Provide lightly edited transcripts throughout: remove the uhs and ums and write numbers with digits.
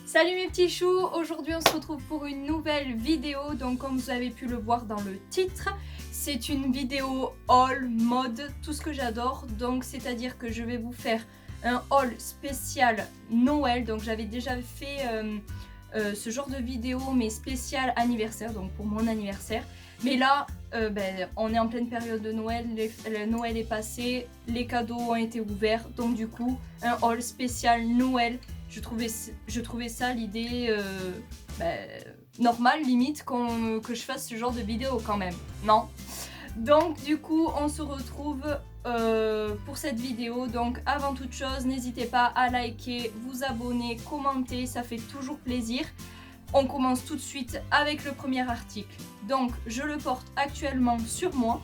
Salut mes petits choux, aujourd'hui on se retrouve pour une nouvelle vidéo. Donc comme vous avez pu le voir dans le titre, c'est une vidéo haul, mode, tout ce que j'adore. Donc c'est à dire que je vais vous faire un haul spécial Noël. Donc j'avais déjà fait ce genre de vidéo mais spécial anniversaire, donc pour mon anniversaire. Mais là on est en pleine période de Noël, le Noël est passé, les cadeaux ont été ouverts. Donc du coup un haul spécial Noël. Je trouvais ça l'idée normale, limite que je fasse ce genre de vidéo quand même, non? Donc du coup on se retrouve pour cette vidéo. Donc avant toute chose, n'hésitez pas à liker, vous abonner, commenter, ça fait toujours plaisir. On commence tout de suite avec le premier article. Donc je le porte actuellement sur moi.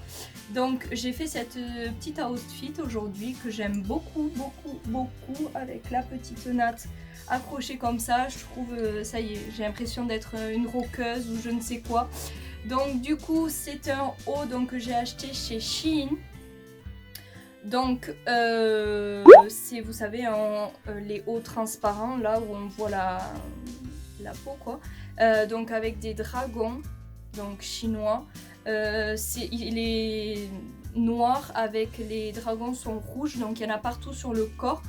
Donc j'ai fait cette petite outfit aujourd'hui que j'aime beaucoup avec la petite natte accrochée comme ça. Je trouve ça y est, j'ai l'impression d'être une rockeuse ou je ne sais quoi. Donc du coup c'est un haut donc, que j'ai acheté chez Shein. Donc c'est, vous savez, les hauts transparents là où on voit la peau quoi. Donc avec des dragons donc chinois. Il est noir avec les dragons sont rouges, donc il y en a partout sur le corps.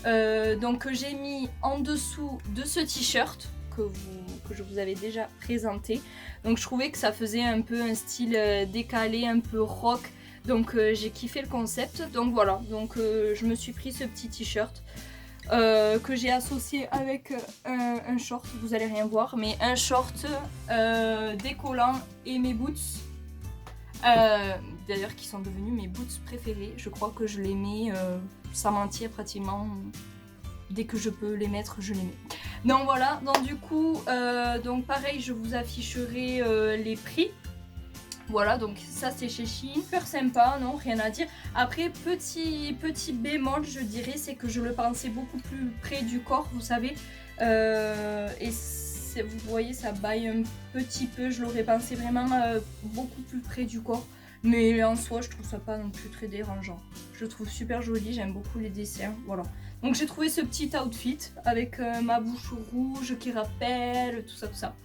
Donc que j'ai mis en dessous de ce t-shirt que je vous avais déjà présenté. Donc je trouvais que ça faisait un peu un style décalé, un peu rock. Donc j'ai kiffé le concept. Donc voilà, donc je me suis pris ce petit t-shirt que j'ai associé avec un short. Vous allez rien voir, mais un short décollant et mes boots. D'ailleurs qui sont devenus mes boots préférés. Je crois que je les mets sans mentir pratiquement. Dès que je peux les mettre, je les mets. Donc voilà, donc du coup, donc pareil, je vous afficherai les prix. Voilà, donc ça c'est chez Shein, super sympa, non, rien à dire. Après, petit bémol, je dirais, c'est que je le pensais beaucoup plus près du corps, vous savez. Et vous voyez, ça baille un petit peu, je l'aurais pensé vraiment beaucoup plus près du corps. Mais en soi, je trouve ça pas non plus très dérangeant. Je le trouve super joli, j'aime beaucoup les dessins, voilà. Donc j'ai trouvé ce petit outfit avec ma bouche rouge qui rappelle, tout ça.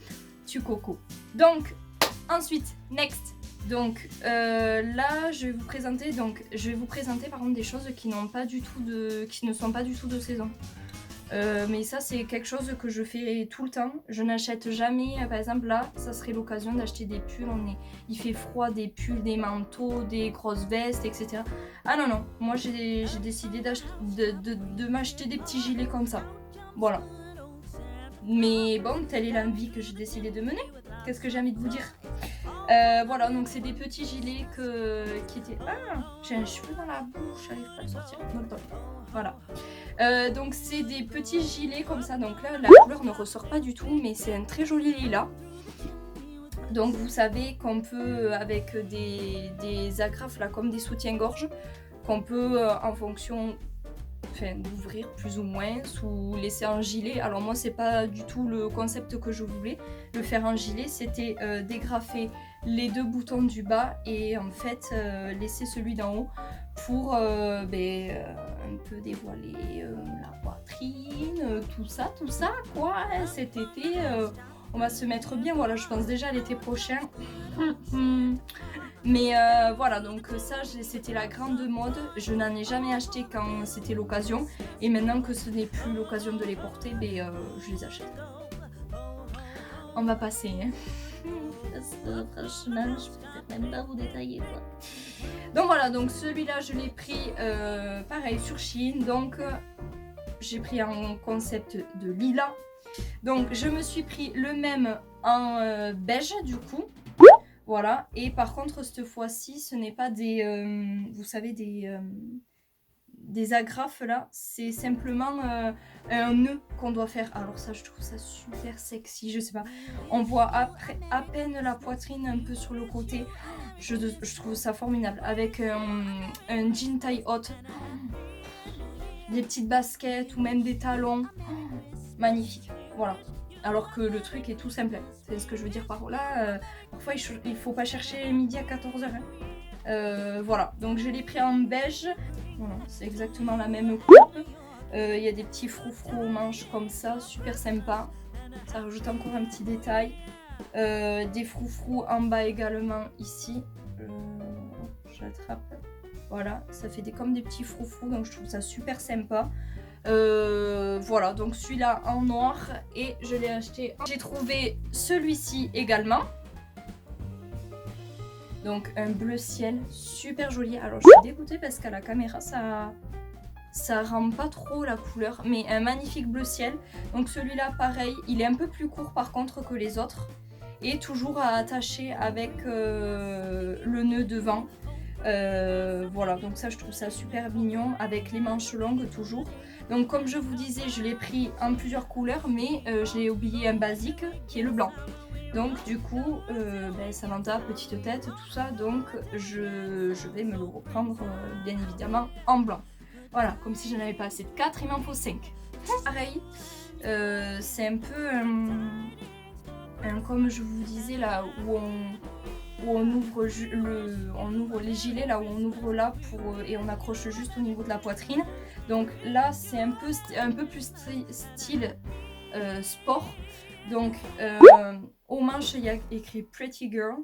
Tu coco. Donc, ensuite, next. Donc là, je vais vous présenter par contre des choses qui ne sont pas du tout de saison. Mais ça c'est quelque chose que je fais tout le temps. Je n'achète jamais, par exemple là, ça serait l'occasion d'acheter des pulls. Il fait froid, des pulls, des manteaux, des grosses vestes, etc. Ah non, moi j'ai décidé de m'acheter des petits gilets comme ça. Voilà. Mais bon, telle est la vie que j'ai décidé de mener. Qu'est-ce que j'ai envie de vous dire? Voilà, donc c'est des petits gilets qui étaient... Ah, j'ai un cheveu dans la bouche, j'arrive pas à le sortir. Voilà. Donc c'est des petits gilets comme ça. Donc là, la couleur ne ressort pas du tout, mais c'est un très joli lilas. Donc vous savez qu'on peut, avec des agrafes là, comme des soutiens-gorge, qu'on peut en fonction... d'ouvrir plus ou moins ou laisser un gilet. Alors moi c'est pas du tout le concept que je voulais. Le faire en gilet, c'était dégrafer les deux boutons du bas et en fait laisser celui d'en haut pour un peu dévoiler la poitrine, tout ça quoi. Cet été on va se mettre bien, voilà, je pense déjà à l'été prochain. Mais voilà, donc ça c'était la grande mode. Je n'en ai jamais acheté quand c'était l'occasion. Et maintenant que ce n'est plus l'occasion de les porter, je les achète. On va passer, hein. Parce que franchement, je peux même pas vous détailler quoi. Donc voilà, donc celui-là je l'ai pris pareil sur Shein. Donc j'ai pris un concept de lilas. Donc je me suis pris le même en beige du coup. Voilà, et par contre cette fois-ci ce n'est pas des, vous savez, des agrafes là, c'est simplement un nœud qu'on doit faire. Alors ça je trouve ça super sexy, je sais pas, on voit à peine la poitrine un peu sur le côté, je trouve ça formidable, avec un jean taille haute, des petites baskets ou même des talons, magnifique, voilà. Alors que le truc est tout simple, c'est ce que je veux dire par là. Parfois il faut pas chercher midi à 14h. Voilà, donc je l'ai pris en beige. Voilà, c'est exactement la même coupe. Il y a des petits froufrous aux manches comme ça, super sympa. Ça rajoute encore un petit détail. Des froufrous en bas également ici. J'attrape. Voilà, ça fait comme des petits froufrous, donc je trouve ça super sympa. Voilà, donc celui-là en noir et je l'ai acheté. J'ai trouvé celui-ci également. Donc un bleu ciel, super joli. Alors je suis dégoûtée parce qu'à la caméra ça rend pas trop la couleur, mais un magnifique bleu ciel. Donc celui-là pareil, il est un peu plus court par contre que les autres. Et toujours à attacher avec le nœud devant. Voilà, donc ça je trouve ça super mignon avec les manches longues toujours. Donc comme je vous disais, je l'ai pris en plusieurs couleurs, mais j'ai oublié un basique qui est le blanc. Donc du coup, Samantha, petite tête, tout ça, donc je vais me le reprendre bien évidemment en blanc. Voilà, comme si je n'avais pas assez de 4, il m'en faut 5. Pareil, c'est un peu comme je vous disais là, où on ouvre les gilets, là où on ouvre là et on accroche juste au niveau de la poitrine. Donc là, c'est un peu plus style sport. Donc aux manches, il y a écrit Pretty Girl.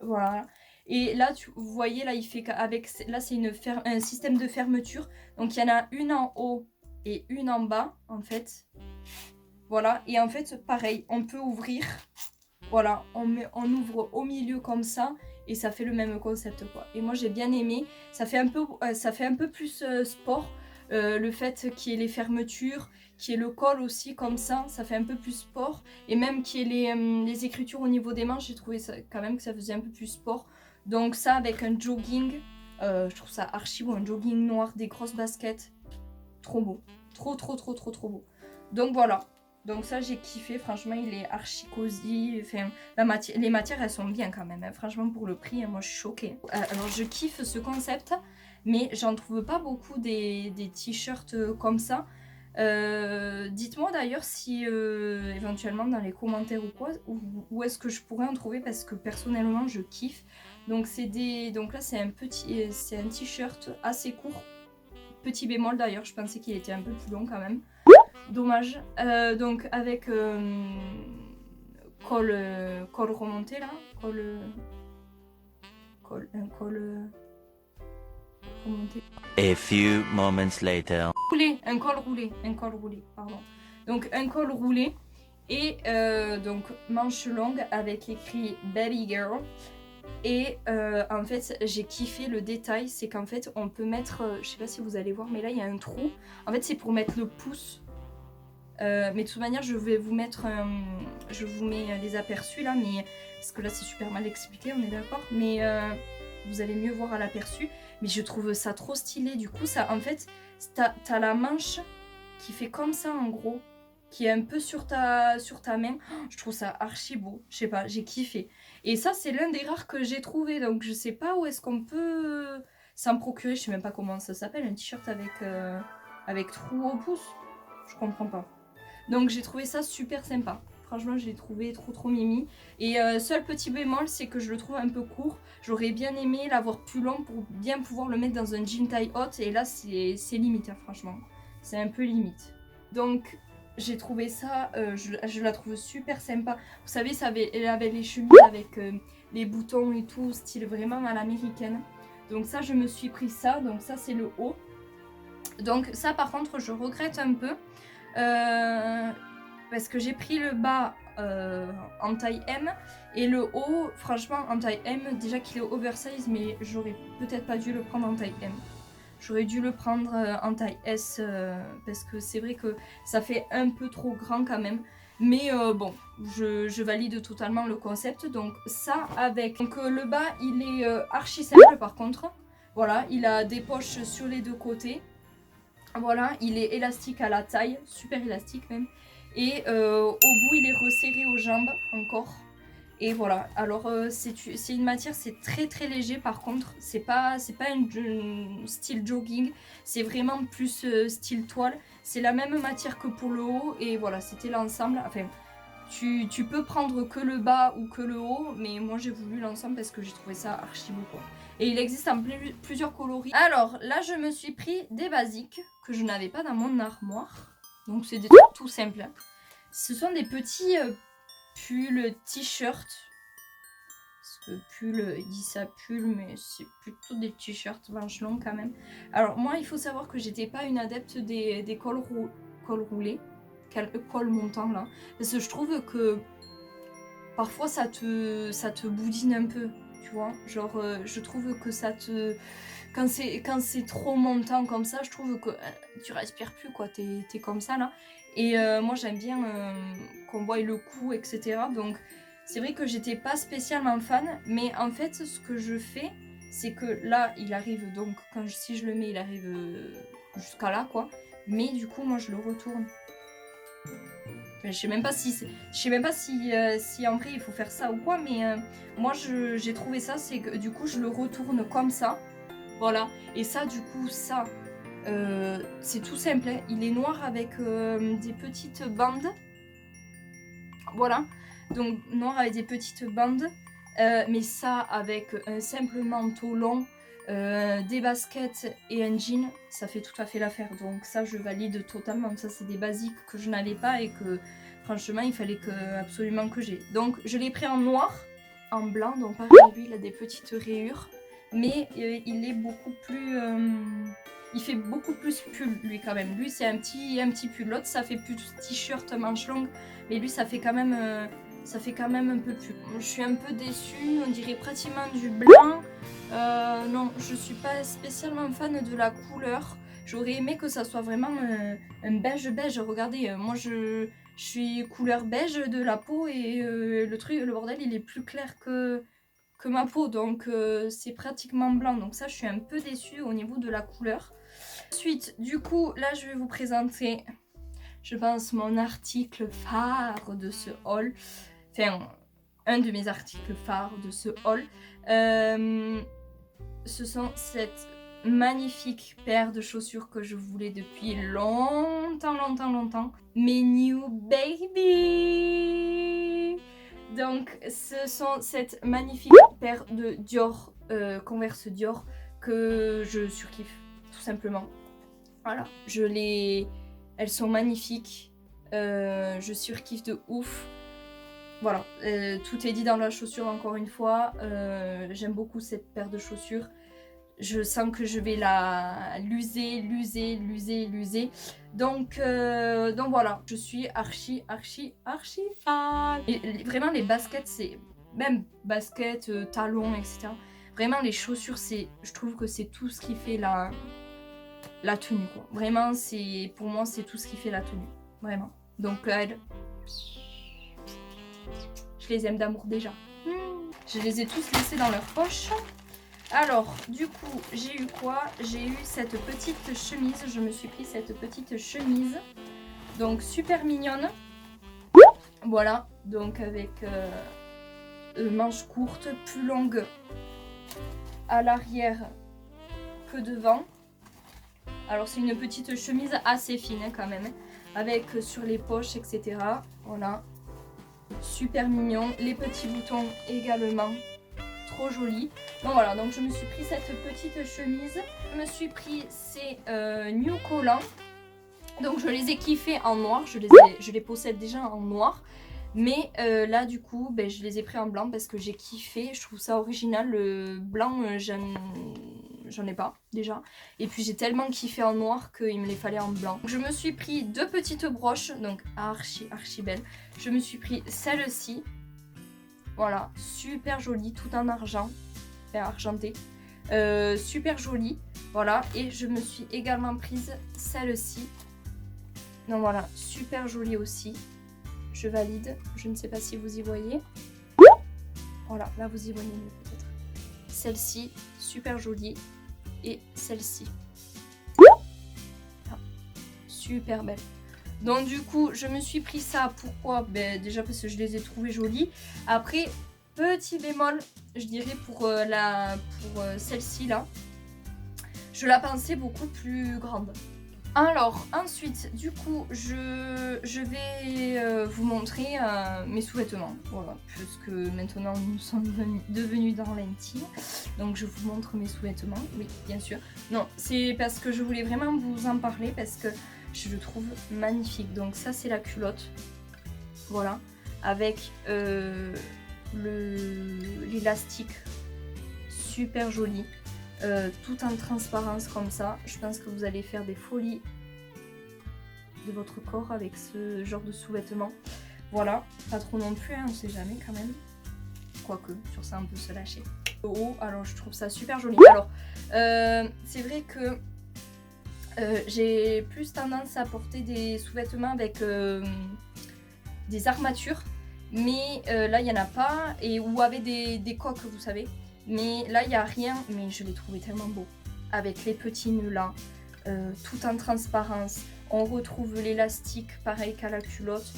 Voilà. Et là, vous voyez, là, il fait qu'avec. Là, c'est un système de fermeture. Donc il y en a une en haut et une en bas, en fait. Voilà. Et en fait, pareil, on peut ouvrir. Voilà, on ouvre au milieu comme ça et ça fait le même concept quoi. Et moi j'ai bien aimé, ça fait un peu plus sport, le fait qu'il y ait les fermetures, qu'il y ait le col aussi comme ça fait un peu plus sport. Et même qu'il y ait les écritures au niveau des manches, j'ai trouvé ça, quand même que ça faisait un peu plus sport. Donc ça avec un jogging, je trouve ça archi beau, un jogging noir, des grosses baskets, trop beau, trop beau. Donc voilà. Donc ça j'ai kiffé, franchement il est archi cosy, enfin, les matières elles sont bien quand même, hein. Franchement pour le prix, hein, moi je suis choquée. Alors je kiffe ce concept, mais j'en trouve pas beaucoup des t-shirts comme ça. Dites-moi d'ailleurs si éventuellement dans les commentaires ou quoi, où est-ce que je pourrais en trouver parce que personnellement je kiffe. Donc là c'est un t-shirt assez court, petit bémol d'ailleurs, je pensais qu'il était un peu plus long quand même. Dommage. Donc avec col remonté là, un col remonté. A few moments later. Un col roulé, pardon. Donc un col roulé et donc manche longue avec écrit Baby Girl. Et en fait j'ai kiffé le détail, c'est qu'en fait on peut mettre, je sais pas si vous allez voir, mais là il y a un trou. En fait c'est pour mettre le pouce. Mais de toute manière je vais vous mettre je vous mets les aperçus là, mais parce que là c'est super mal expliqué, on est d'accord, mais vous allez mieux voir à l'aperçu. Mais je trouve ça trop stylé, du coup ça en fait t'as la manche qui fait comme ça en gros, qui est un peu sur ta main. Je trouve ça archi beau, je sais pas, j'ai kiffé. Et ça c'est l'un des rares que j'ai trouvé, donc je sais pas où est-ce qu'on peut s'en procurer, je sais même pas comment ça s'appelle, un t-shirt avec trou au pouce, je comprends pas. Donc j'ai trouvé ça super sympa. Franchement, je l'ai trouvé trop mimi. Et seul petit bémol, c'est que je le trouve un peu court. J'aurais bien aimé l'avoir plus long pour bien pouvoir le mettre dans un jean taille haute. Et là, c'est limite, hein, franchement. C'est un peu limite. Donc j'ai trouvé ça, je la trouve super sympa. Vous savez, elle avait les chemises avec les boutons et tout, style vraiment à l'américaine. Donc ça, je me suis pris ça. Donc ça, c'est le haut. Donc ça, par contre, je regrette un peu. Parce que j'ai pris le bas en taille M et le haut franchement en taille M, déjà qu'il est oversize, mais j'aurais peut-être pas dû le prendre en taille M, j'aurais dû le prendre en taille S parce que c'est vrai que ça fait un peu trop grand quand même, mais bon, je valide totalement le concept. Donc ça avec, donc le bas il est archi simple par contre, voilà, il a des poches sur les deux côtés. Voilà, il est élastique à la taille, super élastique même. Et au bout, il est resserré aux jambes encore. Et voilà, alors c'est une matière, c'est très léger par contre. C'est pas un style jogging, c'est vraiment plus style toile. C'est la même matière que pour le haut et voilà, c'était l'ensemble. Enfin, tu peux prendre que le bas ou que le haut, mais moi j'ai voulu l'ensemble parce que j'ai trouvé ça archi beau quoi. Et il existe en plusieurs coloris. Alors là, je me suis pris des basiques que je n'avais pas dans mon armoire. Donc c'est des trucs tout simples. Ce sont des petits pulls, t-shirts. Parce que pull, il dit ça pull, mais c'est plutôt des t-shirts manches longues quand même. Alors moi, il faut savoir que j'étais pas une adepte des cols roulés. Col montant là. Parce que je trouve que parfois ça te boudine un peu. Tu vois, genre je trouve que ça te... Quand c'est trop montant comme ça, je trouve que tu respires plus quoi, t'es comme ça là. Et moi j'aime bien qu'on voie le cou, etc. Donc c'est vrai que j'étais pas spécialement fan, mais en fait ce que je fais, c'est que là il arrive donc, si je le mets il arrive jusqu'à là quoi. Mais du coup moi je le retourne. Je sais même pas si en vrai il faut faire ça ou quoi, mais moi j'ai trouvé ça, c'est que du coup je le retourne comme ça, voilà. Et ça du coup ça c'est tout simple, hein. Il est noir avec des petites bandes, voilà. Donc noir avec des petites bandes, mais ça avec un simple manteau long, des baskets et un jean, ça fait tout à fait l'affaire. Donc ça je valide totalement. Ça c'est des basiques que je n'avais pas et que franchement il fallait absolument que j'ai. Donc je l'ai pris en noir, en blanc, donc pareil lui il a des petites rayures, mais il est beaucoup plus... il fait beaucoup plus pull lui quand même. Lui c'est un petit pull, l'autre ça fait plus t-shirt manche longue, mais lui ça fait quand même un peu pull. Je suis un peu déçue, on dirait pratiquement du blanc. Non, je suis pas spécialement fan de la couleur. J'aurais aimé que ça soit vraiment un beige. Regardez, moi je suis couleur beige de la peau et le bordel il est plus clair que ma peau, donc c'est pratiquement blanc. Donc ça je suis un peu déçue au niveau de la couleur. Ensuite, du coup, là je vais vous présenter, je pense, mon article phare de ce haul. Enfin, un de mes articles phares de ce haul. Ce sont cette magnifique paire de chaussures que je voulais depuis longtemps. Mes New Baby. Donc, ce sont cette magnifique paire de Dior, Converse Dior, que je surkiffe, tout simplement. Voilà, elles sont magnifiques. Je surkiffe de ouf. Voilà, tout est dit dans la chaussure encore une fois. J'aime beaucoup cette paire de chaussures. Je sens que je vais l'user. Donc voilà, je suis archi fan. Et vraiment les baskets, c'est même baskets, talons, etc. Vraiment les chaussures, je trouve que c'est tout ce qui fait la tenue quoi. Vraiment, pour moi c'est tout ce qui fait la tenue. Vraiment. Donc elles, je les aime d'amour déjà. Je les ai tous laissés dans leur poche. Alors, du coup, j'ai eu quoi? J'ai eu cette petite chemise. Je me suis pris cette petite chemise. Donc, super mignonne. Voilà. Donc, avec manches courtes, plus longues à l'arrière que devant. Alors, c'est une petite chemise assez fine hein, quand même. Avec sur les poches, etc. Voilà. Super mignon, les petits boutons également, trop joli. Donc voilà, donc je me suis pris cette petite chemise. Je me suis pris ces New collants. Donc je les ai kiffés en noir, je les possède déjà en noir. Mais là du coup, je les ai pris en blanc parce que j'ai kiffé, je trouve ça original. Le blanc, j'en ai pas déjà. Et puis j'ai tellement kiffé en noir qu'il me les fallait en blanc. Je me suis pris deux petites broches, donc archi belles. Je me suis pris celle-ci. Voilà, super jolie, tout en argent. Enfin argenté. Super jolie. Voilà, et je me suis également prise celle-ci. Donc voilà, super jolie aussi. Je valide, je ne sais pas si vous y voyez. Voilà, là vous y voyez mieux peut-être. Celle-ci, super jolie. Et celle-ci. Ah, super belle. Donc du coup, je me suis pris ça. Pourquoi? Déjà parce que je les ai trouvées jolies. Après, petit bémol, je dirais pour celle-ci là. Je la pensais beaucoup plus grande. Alors ensuite du coup je vais vous montrer mes sous-vêtements, voilà, puisque maintenant nous sommes devenus dans l'intime, donc je vous montre mes sous-vêtements, oui bien sûr. Non, c'est parce que je voulais vraiment vous en parler parce que je le trouve magnifique. Donc ça c'est la culotte, voilà, avec l'élastique super joli. Tout en transparence comme ça, je pense que vous allez faire des folies de votre corps avec ce genre de sous-vêtements. Voilà, pas trop non plus, hein, on sait jamais quand même. Quoique, sur ça on peut se lâcher. Le haut, alors je trouve ça super joli. Alors, c'est vrai que j'ai plus tendance à porter des sous-vêtements avec des armatures. Mais là il n'y en a pas, ou avec des coques, vous savez. Mais là il n'y a rien, mais je l'ai trouvé tellement beau. Avec les petits nœuds là, tout en transparence. On retrouve l'élastique pareil qu'à la culotte.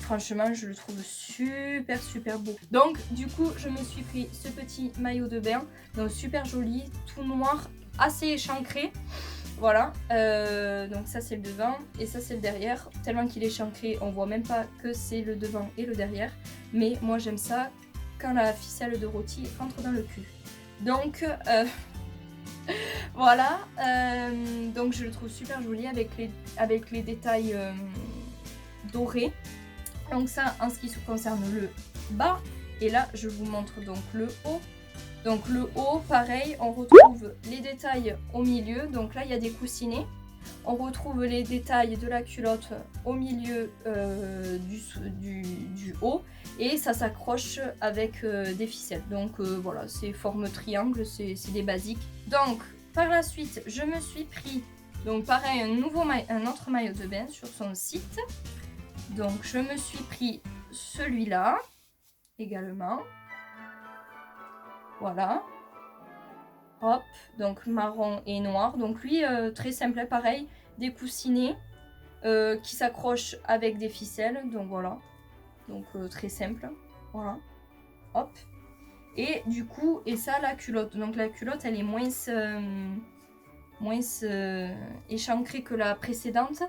Franchement je le trouve super super beau. Donc du coup je me suis pris ce petit maillot de bain. Donc super joli, tout noir, assez échancré. Voilà, donc ça c'est le devant et ça c'est le derrière. Tellement qu'il est échancré, on voit même pas que c'est le devant et le derrière. Mais moi j'aime ça quand la ficelle de rôti rentre dans le cul. Donc voilà, donc je le trouve super joli avec les détails dorés. Donc ça en ce qui concerne le bas. Et là je vous montre donc le haut. Donc le haut, pareil, on retrouve les détails au milieu. Donc là, il y a des coussinets. On retrouve les détails de la culotte au milieu du haut. Et ça s'accroche avec des ficelles. Donc voilà, c'est forme triangle, c'est des basiques. Donc par la suite, je me suis pris, donc pareil, un autre maillot de bain sur son site. Donc je me suis pris celui-là également. Voilà, hop, donc marron et noir. Donc lui, très simple, pareil, des coussinets qui s'accrochent avec des ficelles. Donc voilà, donc très simple, voilà, hop. Et du coup, et ça la culotte. Donc la culotte, elle est moins échancrée que la précédente.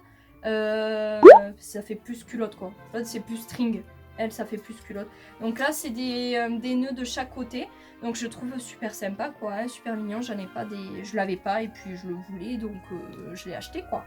Ça fait plus culotte quoi. L'autre c'est plus string. Elle, ça fait plus culotte. Donc là, c'est des nœuds de chaque côté. Donc je trouve super sympa quoi, hein, super mignon. J'en ai pas je l'avais pas et puis je le voulais donc je l'ai acheté quoi.